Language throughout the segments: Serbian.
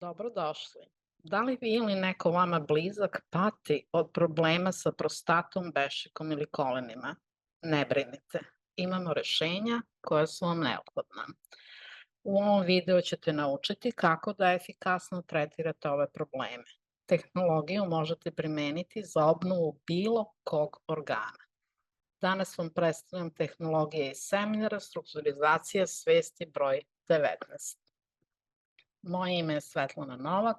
Dobrodošli. Da li vi ili neko vama blizak pati od problema sa prostatom, bešikom ili kolenima? Ne brinite, imamo rešenja koja su vam neophodna. U ovom videu ćete naučiti kako da efikasno tretirate ove probleme. Tehnologiju možete primeniti za obnovu bilo kog organa. Danas vam predstavljam tehnologije iz seminara Strukturizacija svesti broj 19. Moje ime je Svetlana Novak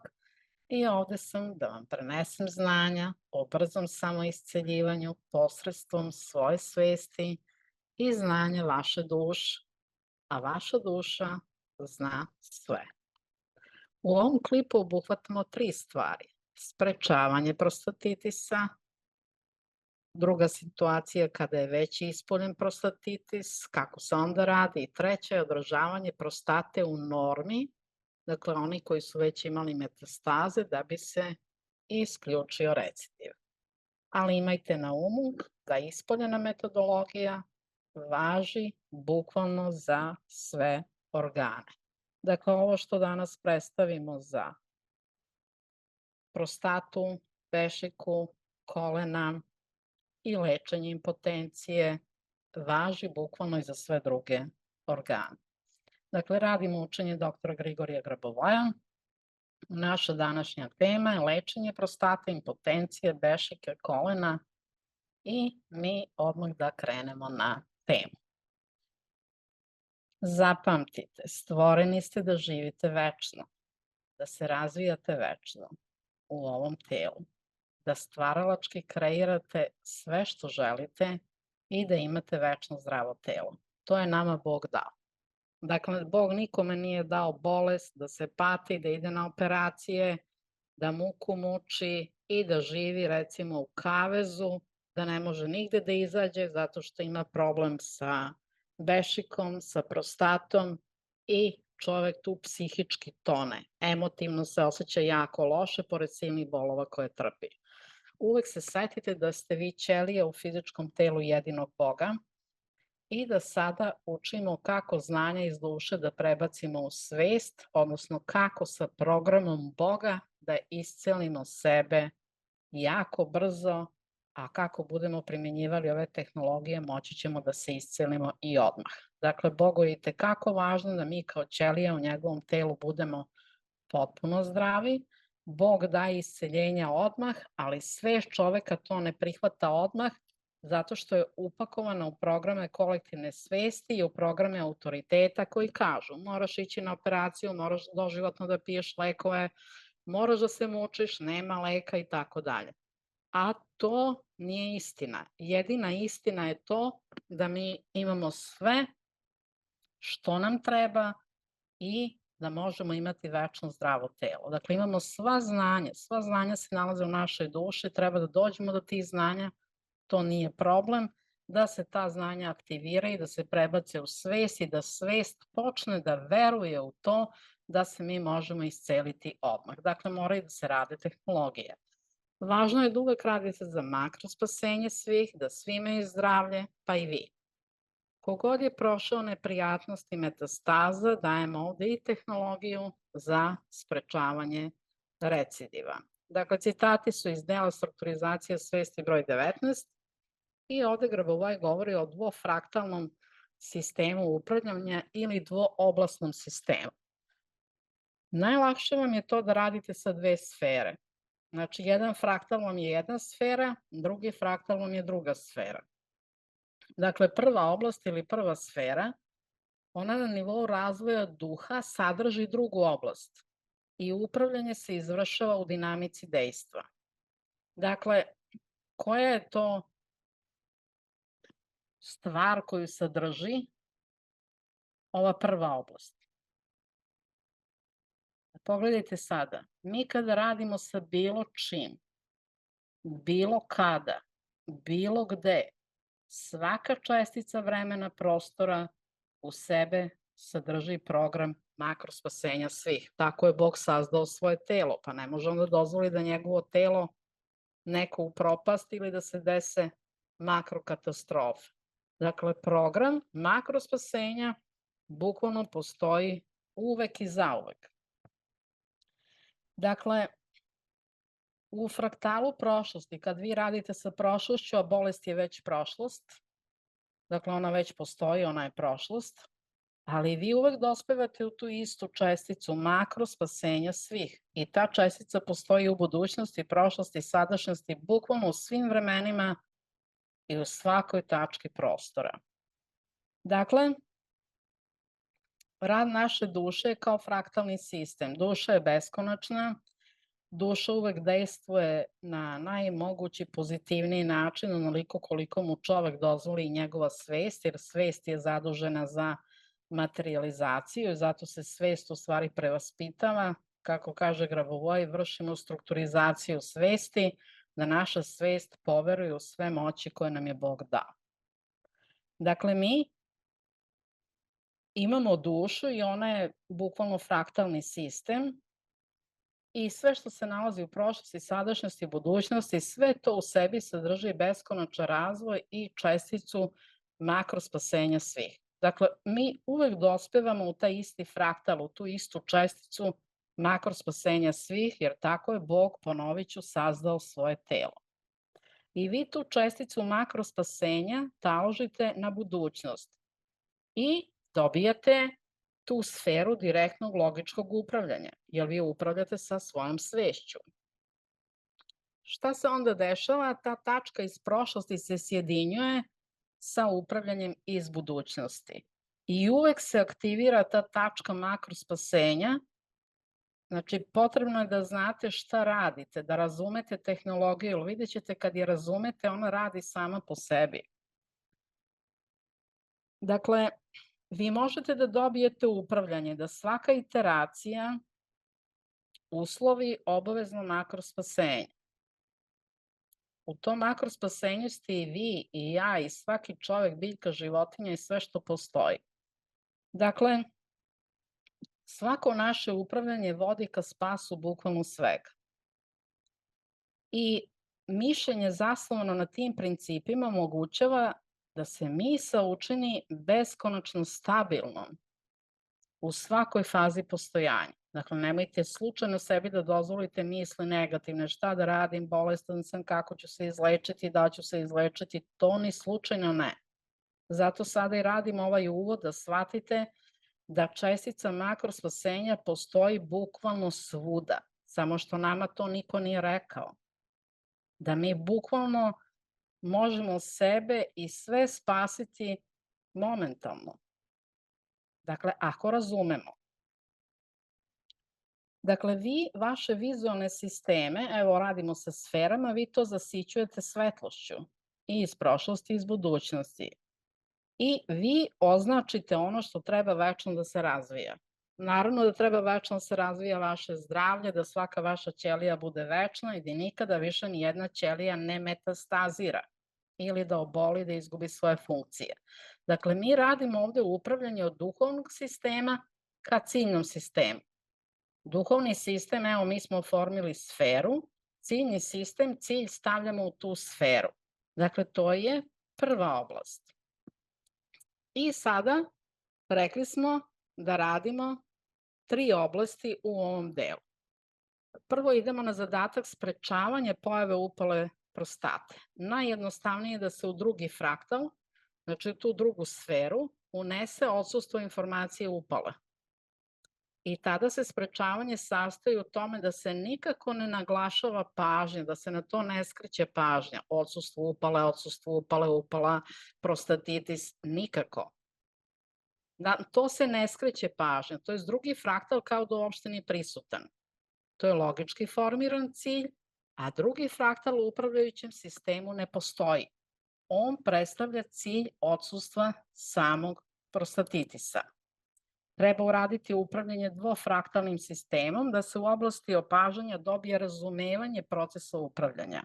i ovde sam da vam prenesem znanja o brzom samoisceljivanju posredstvom svoje svesti i znanja vaše duše, a vaša duša zna sve. U ovom klipu obuhvatamo 3 stvari. Sprečavanje prostatitisa, druga situacija kada je već ispoljen prostatitis, kako se onda radi, i treća je održavanje prostate u normi, dakle oni koji su već imali metastaze da bi se isključio recidiv. Ali imajte na umu da ispoljena metodologija važi bukvalno za sve organe. Dakle, ovo što danas predstavimo za prostatu, bešiku, kolena i lečenje impotencije važi bukvalno i za sve druge organe. Dakle, radimo učenje doktora Grigorija Grabovoja. Naša današnja tema je lečenje prostate, impotencije, bešike, kolena i mi odmah da krenemo na temu. Zapamtite, stvoreni ste da živite večno, da se razvijate večno u ovom telu, da stvaralački kreirate sve što želite i da imate večno zdravo telo. To je nama Bog dao. Dakle, Bog nikome nije dao bolest, da se pati, da ide na operacije, da muku muči i da živi recimo u kavezu, da ne može nigde da izađe zato što ima problem sa bešikom, sa prostatom i čovek tu psihički tone. Emotivno se osjeća jako loše pored silnih bolova koje trpi. Uvek se setite da ste vi ćelija u fizičkom telu jedinog Boga i da sada učimo kako znanja iz duše da prebacimo u svest, odnosno kako sa programom Boga da iscelimo sebe jako brzo, a kako budemo primenjivali ove tehnologije moći ćemo da se iscelimo i odmah. Dakle, Bogu je itekako važno da mi kao ćelija u njegovom telu budemo potpuno zdravi. Bog daje isceljenja odmah, ali svest čoveka to ne prihvata odmah zato što je upakovana u programe kolektivne svesti i u programe autoriteta koji kažu moraš ići na operaciju, moraš doživotno da piješ lekove, moraš da se mučiš, nema leka i tako dalje. A to nije istina. Jedina istina je to da mi imamo sve što nam treba i da možemo imati večno zdravo telo. Dakle, imamo sva znanja se nalaze u našoj duši, treba da dođemo do tih znanja, to nije problem, da se ta znanja aktiviraju, da se prebace u svest i da svest počne da veruje u to da se mi možemo isceliti odmah. Dakle, moraju da se rade tehnologije. Važno je da uvek radite za makrospasenje svih, da svi imaju zdravlje, pa i vi. Kogod je prošao neprijatnosti metastaza, dajemo ovde i tehnologiju za sprečavanje recidiva. Dakle, citati su iz dela Strukturizacija svesti broj 19 i ovde Grabovoj govori o dvofraktalnom sistemu upravljanja ili dvooblasnom sistemu. Najlakše vam je to da radite sa dve sfere. Znači, jedan fraktal vam je jedna sfera, drugi fraktal vam je druga sfera. Dakle, prva oblast ili prva sfera, ona na nivou razvoja duha sadrži drugu oblast i upravljanje se izvršava u dinamici dejstva. Dakle, koja je to stvar koju sadrži ova prva oblast? Pogledajte sada, mi kada radimo sa bilo čim, bilo kada, bilo gde, svaka čestica vremena prostora u sebe sadrži program makrospasenja svih. Tako je Bog sazdao svoje telo, pa ne može on da dozvoli da njegovo telo neko upropasti ili da se dese makrokatastrofe. Dakle, program makrospasenja bukvalno postoji uvek i zauvek. Dakle, u fraktalu prošlosti, kad vi radite sa prošlošću, a bolest je već prošlost, dakle ona već postoji, ona je prošlost, ali vi uvek dospevate u tu istu česticu makro spasenja svih. I ta čestica postoji u budućnosti, prošlosti, sadašnjosti, bukvalno u svim vremenima i u svakoj tački prostora. Dakle, rad naše duše je kao fraktalni sistem. Duša je beskonačna, duša uvek dejstvuje na najmogući pozitivniji način, onoliko koliko mu čovek dozvoli i njegova svest, jer svest je zadužena za materijalizaciju i zato se svest u stvari prevaspitava. Kako kaže Grabovoi, vršimo strukturizaciju svesti, da naša svest poveruje u sve moći koje nam je Bog dao. Dakle, mi imamo dušu i ona je bukvalno fraktalni sistem i sve što se nalazi u prošlosti, sadašnjosti i budućnosti, sve to u sebi sadrži beskonačan razvoj i česticu makrospasenja svih. Dakle, mi uvek dospevamo u taj isti fraktal, u tu istu česticu makrospasenja svih, jer tako je Bog, ponovit ću, sazdao svoje telo. I vi tu česticu makrospasenja taložite na budućnost i dobijate tu sferu direktnog logičkog upravljanja, jer vi upravljate sa svojom svešću. Šta se onda dešava? Ta tačka iz prošlosti se sjedinjuje sa upravljanjem iz budućnosti. I uvek se aktivira ta tačka makrospasenja. Znači, potrebno je da znate šta radite, da razumete tehnologiju, jer vidjet ćete kad je razumete, ona radi sama po sebi. Dakle, vi možete da dobijete upravljanje, da svaka iteracija uslovi obavezno makrospasenje. U tom makrospasenju ste i vi, i ja, i svaki čovek, biljka, životinja i sve što postoji. Dakle, svako naše upravljanje vodi ka spasu bukvalno svega. I mišljenje zasnovano na tim principima omogućava da se misao učini beskonačno stabilnom u svakoj fazi postojanja. Dakle, nemojte slučajno sebi da dozvolite misli negativne, šta da radim, bolestan sam, kako ću se izlečiti, da ću se izlečiti, to ni slučajno ne. Zato sada i radim ovaj uvod da shvatite da čestica makrospasenja postoji bukvalno svuda, samo što nama to niko nije rekao. Da mi bukvalno možemo sebe i sve spasiti momentalno. Dakle, ako razumemo. Dakle, vi vaše vizualne sisteme, evo radimo sa sferama, vi to zasićujete svetlošću i iz prošlosti i iz budućnosti. I vi označite ono što treba večno da se razvija. Naravno da treba večno da se razvija vaše zdravlje, da svaka vaša ćelija bude večna i da nikada više ni jedna ćelija ne metastazira ili da oboli, da izgubi svoje funkcije. Dakle, mi radimo ovde upravljanje od duhovnog sistema ka ciljnom sistemu. Duhovni sistem, evo mi smo oformili sferu, ciljni sistem, cilj stavljamo u tu sferu. Dakle, to je prva oblast. I sada rekli smo da radimo 3 oblasti u ovom delu. Prvo idemo na zadatak sprečavanja pojave upale prostate. Najjednostavnije je da se u drugi fraktal, znači u tu drugu sferu, unese odsustvo informacije upale. I tada se sprečavanje sastoji u tome da se nikako ne naglašava pažnja, da se na to ne skreće pažnja. Odsustvo upale, upala, prostatitis, nikako. To se ne skreće pažnja, to je drugi fraktal kao da uopšte nije prisutan. To je logički formiran cilj, a drugi fraktal u upravljajućem sistemu ne postoji. On predstavlja cilj odsustva samog prostatitisa. Treba uraditi upravljanje dvofraktalnim sistemom da se u oblasti opažanja dobije razumevanje procesa upravljanja.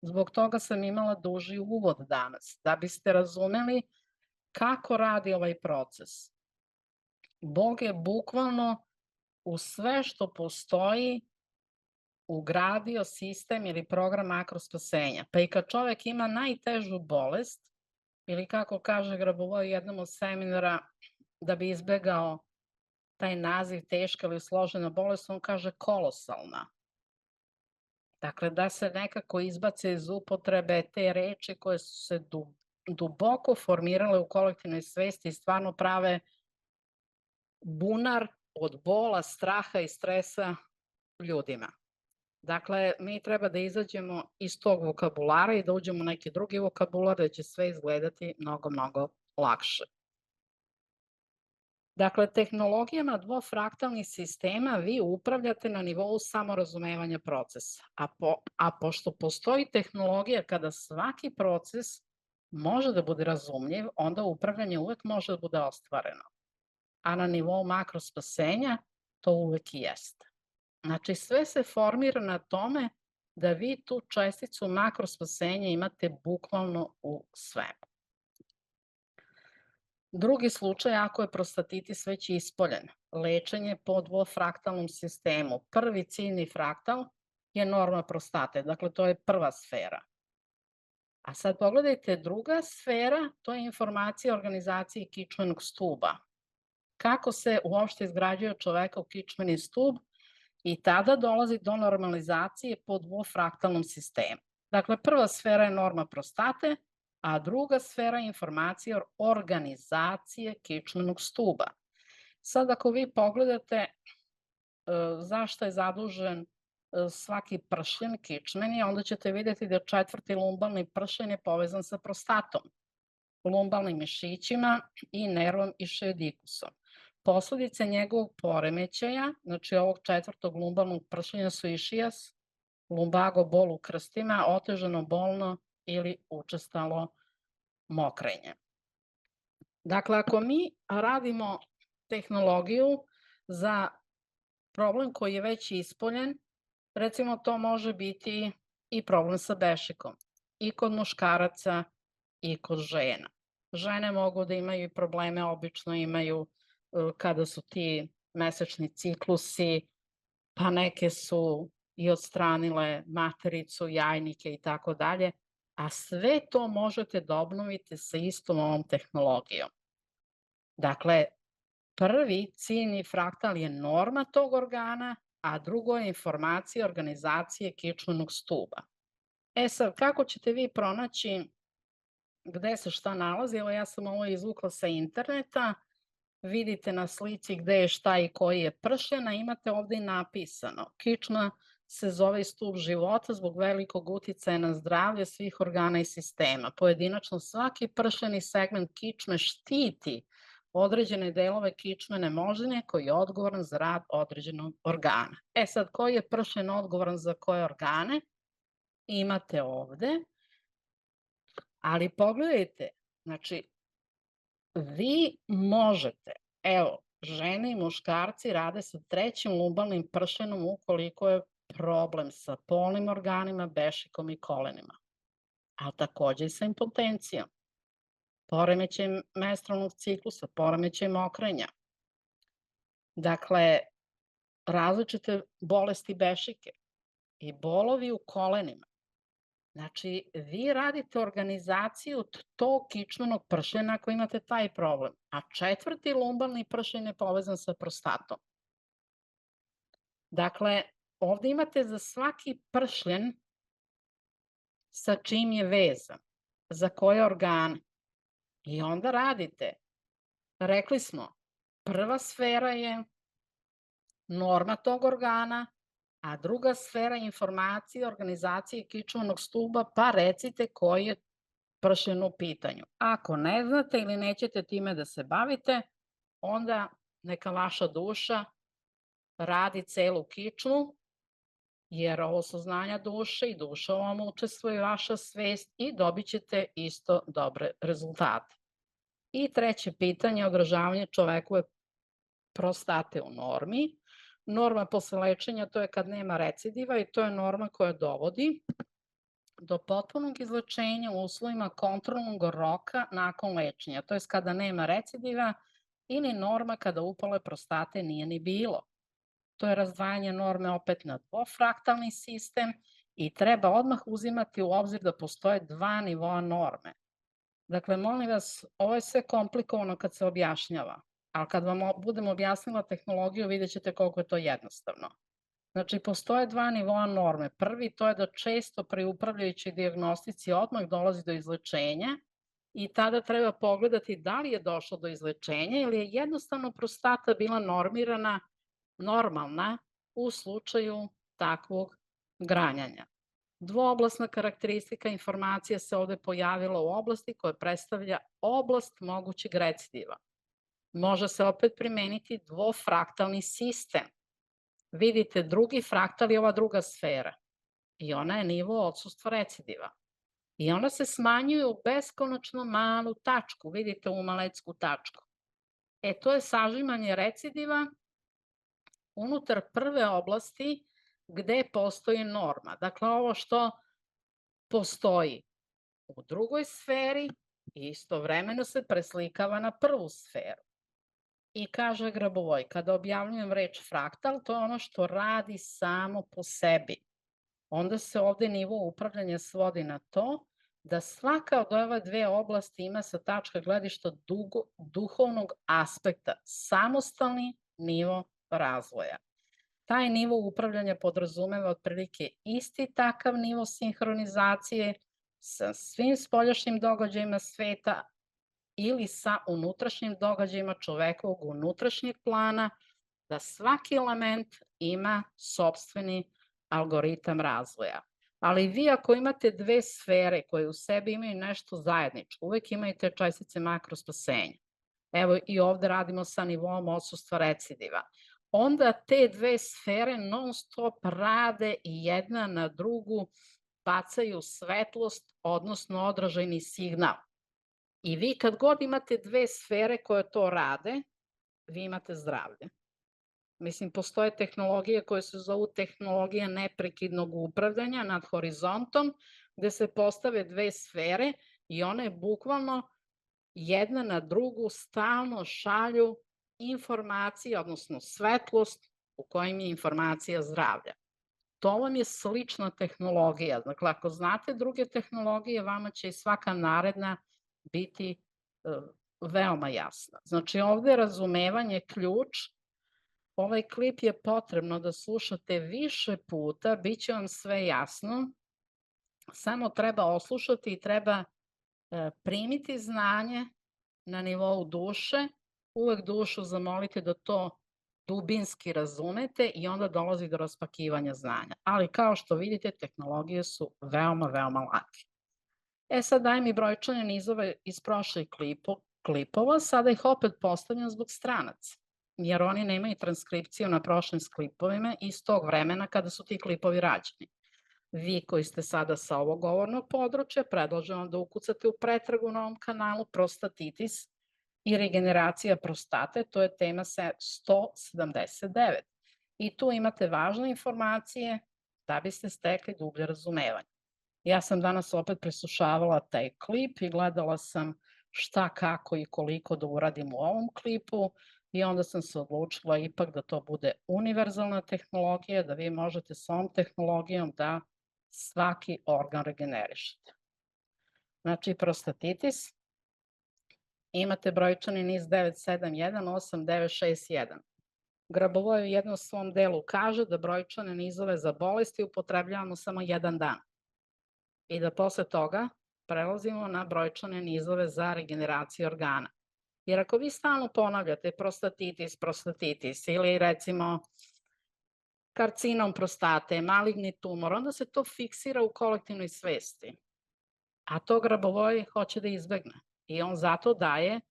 Zbog toga sam imala duži uvod danas, da biste razumeli kako radi ovaj proces. Bog je bukvalno u sve što postoji ugradio sistem ili program makrospasenja. Pa i kad čovek ima najtežu bolest, ili kako kaže Grabovoi u jednom od seminara, da bi izbegao taj naziv teška ili složena bolest, on kaže kolosalna. Dakle, da se nekako izbace iz upotrebe te reči koje su se duboko formirale u kolektivnoj svesti i stvarno prave bunar od bola, straha i stresa ljudima. Dakle, mi treba da izađemo iz tog vokabulara i da uđemo u neki drugi vokabular da će sve izgledati mnogo, mnogo lakše. Dakle, tehnologijama dvofraktalnih sistema vi upravljate na nivou samorazumevanja procesa, a pošto postoji tehnologija kada svaki proces može da bude razumljiv, onda upravljanje uvek može da bude ostvareno. A na nivou makrospasenja to uvek i jeste. Znači, sve se formira na tome da vi tu česticu makrospasenja imate bukvalno u svemu. Drugi slučaj, ako je prostatitis već ispoljen, lečenje po dvofraktalnom sistemu. Prvi ciljni fraktal je norma prostate, dakle to je prva sfera. A sad pogledajte, druga sfera, to je informacija o organizaciji kičmenog stuba. Kako se uopšte izgrađuje čovekov kičmeni stub i tada dolazi do normalizacije po dvofraktalnom sistemu. Dakle, prva sfera je norma prostate, a druga sfera je informacija organizacije kičmenog stuba. Sad ako vi pogledate zašto je zadužen svaki pršljen kičmeni, onda ćete videti da četvrti lumbalni pršljen je povezan sa prostatom, lumbalnim mišićima i nervom išeodikusom. Posledice njegovog poremećaja, znači ovog četvrtog lumbalnog pršljenja su išijas, lumbago, bol u krstima, otežano bolno ili učestalo mokrenje. Dakle, ako mi radimo tehnologiju za problem koji je već ispoljen, recimo to može biti i problem sa bešikom, i kod muškaraca i kod žena. Žene mogu da imaju i probleme, obično imaju kada su ti mesečni ciklusi, pa neke su i odstranile matericu, jajnike i tako dalje, a sve to možete da obnovite sa istom ovom tehnologijom. Dakle, prvi ciljni fraktal je norma tog organa, a drugo je informacija organizacije kičmenog stuba. E sad, kako ćete vi pronaći gde se šta nalazi? Evo, ja sam ovo izvukla sa interneta. Vidite na slici gde je šta i koji je pršljen, a imate ovde i napisano. Kičma se zove stub života zbog velikog uticaja na zdravlje svih organa i sistema. Pojedinačno svaki pršljeni segment kičme štiti određene delove kičmene moždine koji je odgovoran za rad određenog organa. E sad, koji je pršljen odgovoran za koje organe? Imate ovde, ali pogledajte, znači, vi možete, evo, žene i muškarci rade sa trećim lumbalnim pršljenom ukoliko je problem sa polnim organima, bešikom i kolenima, a takođe i sa impotencijom, poremećajem menstrualnog ciklusa, poremećajem mokrenja. Dakle, različite bolesti bešike i bolovi u kolenima. Znači, vi radite organizaciju tog kičmenog pršljena ako imate taj problem, a četvrti lumbalni pršljen je povezan sa prostatom. Dakle, ovde imate za svaki pršljen sa čim je vezan, za koje organe. I onda radite. Rekli smo, prva sfera je norma tog organa, a druga sfera je informacija organizacije kičmenog stuba, pa recite koji je pršljen u pitanju. Ako ne znate ili nećete time da se bavite, onda neka vaša duša radi celu kičmu, jer ovo su znanja duše i duša vam učestvuje vaša svest i dobit ćete isto dobre rezultate. I treće pitanje, održavanje čovekove prostate u normi. Norma posle lečenja to je kad nema recidiva i to je norma koja dovodi do potpunog izlečenja u uslovima kontrolnog roka nakon lečenja, to je kada nema recidiva ili norma kada upale prostate nije ni bilo. To je razdvajanje norme opet na dvofraktalni sistem i treba odmah uzimati u obzir da postoje dva nivoa norme. Dakle, molim vas, ovo je sve komplikovano kad se objašnjava, ali kad vam budem objasnila tehnologiju vidjet ćete koliko je to jednostavno. Znači, postoje dva nivoa norme. Prvi, to je da često pri upravljajućoj dijagnostici odmah dolazi do izlečenja i tada treba pogledati da li je došlo do izlečenja ili je jednostavno prostata bila normalna u slučaju takvog granjanja. Dvooblasna karakteristika informacija se ovde pojavila u oblasti koja predstavlja oblast mogućeg recidiva. Može se opet primeniti dvofraktalni sistem. Vidite, drugi fraktal je ova druga sfera i ona je nivo odsustva recidiva. I ona se smanjuje u beskonačno malu tačku, vidite u malecku tačku. To je sažimanje recidiva unutar prve oblasti gde postoji norma. Dakle, ovo što postoji u drugoj sferi istovremeno se preslikava na prvu sferu. I kaže Grabovoi, kada objavljujem reč fraktal, to je ono što radi samo po sebi. Onda se ovde nivo upravljanja svodi na to da svaka od ove dve oblasti ima sa tačka gledišta duhovnog aspekta samostalni nivo razvoja. Taj nivo upravljanja podrazumeva otprilike isti takav nivo sinhronizacije sa svim spoljašnjim događajima sveta ili sa unutrašnjim događajima čovekovog unutrašnjeg plana, da svaki element ima sopstveni algoritam razvoja. Ali vi ako imate dve sfere koje u sebi imaju nešto zajedničko, uvek imaju te čestice makrospasenja. Evo i ovde radimo sa nivom odsustva recidiva. Onda te dve sfere non stop rade i jedna na drugu bacaju svetlost, odnosno odražajni signal. I vi kad god imate dve sfere koje to rade, vi imate zdravlje. Mislim, postoje tehnologije koje se zovu tehnologija neprekidnog upravljanja nad horizontom, gde se postave dve sfere i one bukvalno jedna na drugu stalno šalju informacije, odnosno svetlost u kojim je informacija zdravlja. To vam je slična tehnologija. Dakle, ako znate druge tehnologije, vama će i svaka naredna biti veoma jasna. Znači, ovde je razumevanje ključ. Ovaj klip je potrebno da slušate više puta, bit će vam sve jasno. Samo treba oslušati i treba primiti znanje na nivou duše. Uvek dušu zamolite da to dubinski razumete i onda dolazi do raspakivanja znanja. Ali kao što vidite, tehnologije su veoma, veoma lake. Sad daj mi brojčane nizove iz prošlih klipova, sada ih opet postavljam zbog stranaca, jer oni nemaju transkripciju na prošlim klipovima iz tog vremena kada su ti klipovi rađeni. Vi koji ste sada sa ovog govornog područja, predlažem vam da ukucate u pretragu na ovom kanalu prostatitis i regeneracija prostate, to je tema 179. I tu imate važne informacije da biste stekli dublje razumevanje. Ja sam danas opet preslušavala taj klip i gledala sam šta, kako i koliko da uradim u ovom klipu i onda sam se odlučila ipak da to bude univerzalna tehnologija, da vi možete sa ovom tehnologijom da svaki organ regenerišete. Znači, prostatitis, imate brojčani niz 9718961. Grabovoi u jednom svom delu kaže da brojčane nizove za bolesti upotrebljavamo samo jedan dan i da posle toga prelazimo na brojčane nizove za regeneraciju organa. Jer ako vi stalno ponavljate prostatitis ili recimo karcinom prostate, maligni tumor, onda se to fiksira u kolektivnoj svesti. A to Grabovoi hoće da izbegne. I on zato daje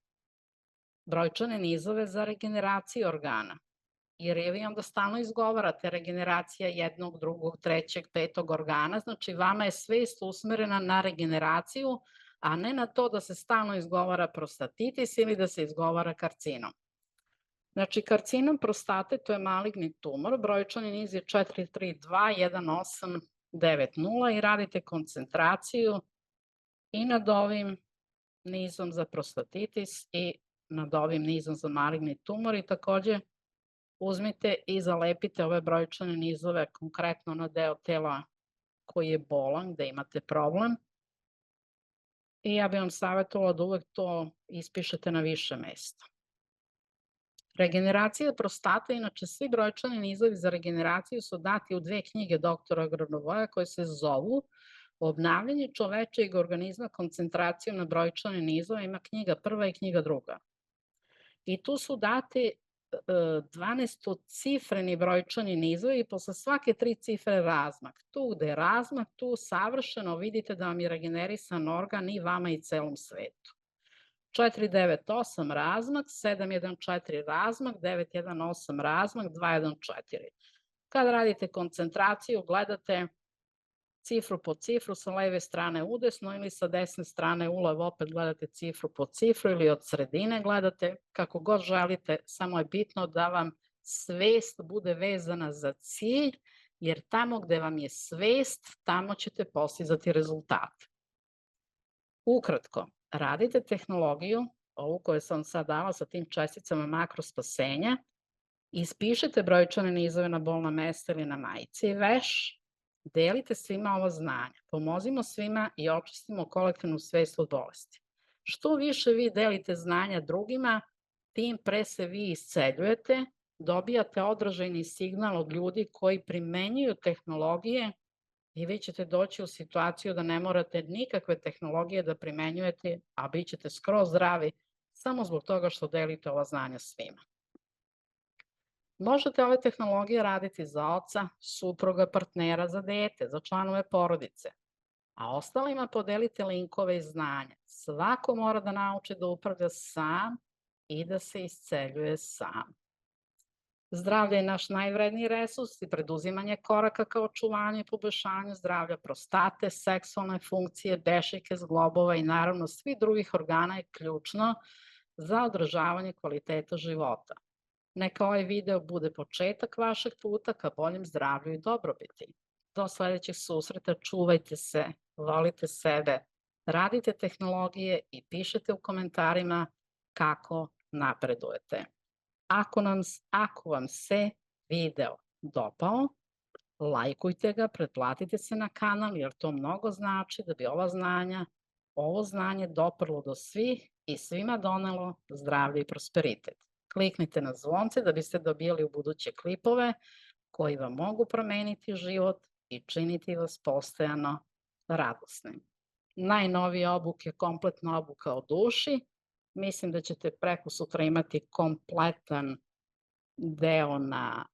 brojčane nizove za regeneraciju organa. Jer vi onda stalno izgovarate regeneracija jednog, drugog, trećeg, petog organa, znači vama je svest usmerena na regeneraciju, a ne na to da se stalno izgovara prostatitis ili da se izgovara karcinom. Znači, karcinom prostate, to je maligni tumor, brojčani niz je 4321890 i radite koncentraciju i nad ovim nizom za prostatitis i nad ovim nizom za maligni tumor i takođe uzmite i zalepite ove brojčane nizove konkretno na deo tela koji je bolan, gde imate problem. I ja bih vam savjetovala da uvek to ispišete na više mesta. Regeneracija prostate, inače svi brojčani nizovi za regeneraciju su dati u 2 knjige doktora Granovoja koje se zovu Obnavljanje čovečijeg organizma koncentracijom na brojčane nizove, ima knjiga prva i knjiga druga. I tu su dati 12-cifreni brojčani nizovi i posle svake 3 cifre razmak. Tu gde je razmak, tu savršeno vidite da vam je regenerisan organ i vama i celom svetu. 498 razmak, 714 razmak, 918 razmak, 214. Kada radite koncentraciju, gledate cifru po cifru sa leve strane udesno ili sa desne strane ulevo, opet gledate cifru po cifru ili od sredine gledate, kako god želite, samo je bitno da vam svest bude vezana za cilj, jer tamo gde vam je svest, tamo ćete postizati rezultate. Ukratko, radite tehnologiju, ovu koju sam sad dala sa tim česticama makrospasenja, ispišite brojčane nizove na bolna mesta ili na majici i veš, delite svima ovo znanje, pomozimo svima i očistimo kolektivnu svest od bolesti. Što više vi delite znanja drugima, tim pre se vi isceljujete, dobijate odražajni signal od ljudi koji primenjuju tehnologije i vi ćete doći u situaciju da ne morate nikakve tehnologije da primenjujete, a bit ćete skroz zdravi samo zbog toga što delite ova znanja svima. Možete ove tehnologije raditi za oca, supruga, partnera, za dete, za članove porodice, a ostalima podelite linkove i znanja. Svako mora da nauči da upravlja sam i da se isceljuje sam. Zdravlje je naš najvredniji resurs i preduzimanje koraka ka očuvanju i poboljšanju zdravlja prostate, seksualne funkcije, dešike, zglobova i naravno svih drugih organa je ključno za održavanje kvaliteta života. Neka ovaj video bude početak vašeg puta ka boljem zdravlju i dobrobiti. Do sledećeg susreta, čuvajte se, volite sebe, radite tehnologije i pišete u komentarima kako napredujete. Ako vam se video dopao, lajkujte ga, pretplatite se na kanal jer to mnogo znači da bi ovo znanje doprlo do svih i svima donelo zdravlje i prosperitet. Kliknite na zvonce da biste dobijali u buduće klipove koji vam mogu promeniti život i činiti vas postojano radosnim. Najnovija obuka je kompletna obuka o duši. Mislim da ćete prekosutra imati kompletan deo na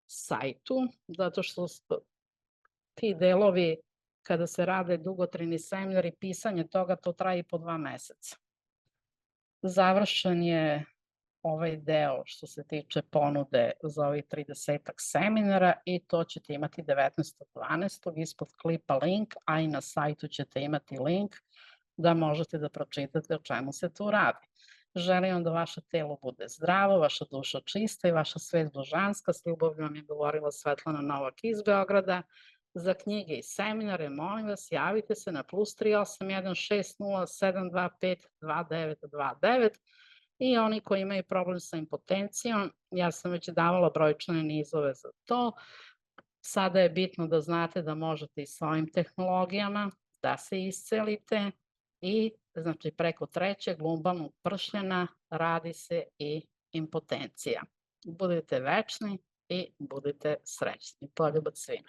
sajtu, zato što ti delovi kada se rade dugotrajni seminari, pisanje toga, to traje i po 2 meseca. Završen je ovaj deo što se tiče ponude za ovih 30-ak seminara i to ćete imati 19.12. ispod klipa link, a i na sajtu ćete imati link da možete da pročitate o čemu se tu radi. Želim vam da vaše telo bude zdravo, vaša duša čista i vaša svest božanska. S ljubavlju vam je govorila Svetlana Novak iz Beograda. Za knjige i seminare, molim vas, javite se na +381 60 725 2929 i oni koji imaju problem sa impotencijom, ja sam već davala brojčane nizove za to. Sada je bitno da znate da možete i sa ovim tehnologijama da se iscelite i znači preko 3. lumbalnog pršljena radi se i impotencija. Budite večni i budite srećni. Poljubac svima.